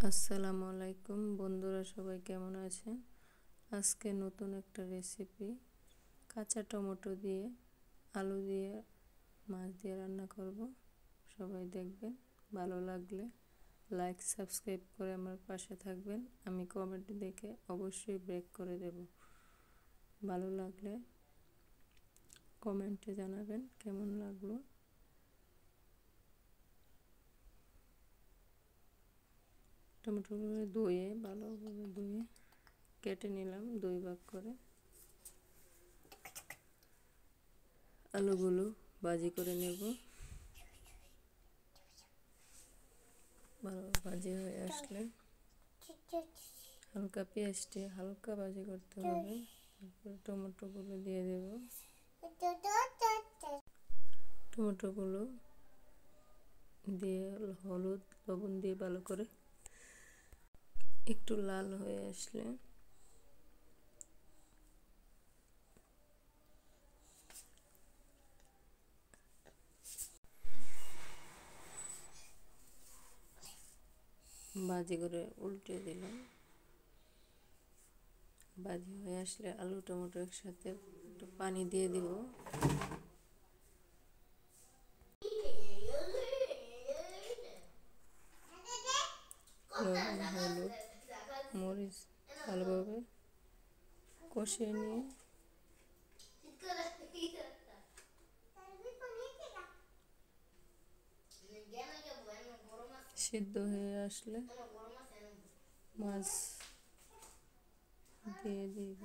আসসালামু আলাইকুম বন্ধুরা, সবাই কেমন আছেন? আজকে নতুন একটা রেসিপি কাঁচা টমেটো দিয়ে আলু দিয়ে মাছ দিয়ে রান্না করব। সবাই দেখবেন, ভালো লাগলে লাইক সাবস্ক্রাইব করে আমার পাশে থাকবেন। আমি কমেন্ট দেখে অবশ্যই ব্রেক করে দেব। ভালো লাগলে কমেন্টে জানাবেন কেমন লাগলো। টমেটোগুলো ধুয়ে ভালোভাবে কেটে নিলাম 2 ভাগ করে। আলুগুলো ভাজি করে নেব। ভালো ভাজি হয়ে আসলে হালকা পেঁয়াজটি হালকা ভাজি করতে হবে। তারপরে টমেটোগুলো দিয়ে দেব। টমেটোগুলো দিয়ে হলুদ লবণ দিয়ে ভালো করে একটু লাল হয়ে আসলে ভাজি করে উল্টে দিলাম। ভাজি হয়ে আসলে আলু টমেটো একসাথে একটু পানি দিয়ে দিব। লবণ হলুদ মরিচ ভালোভাবে কষিয়ে নিয়ে সিদ্ধ হয়ে আসলে মাছ দিয়ে দিব।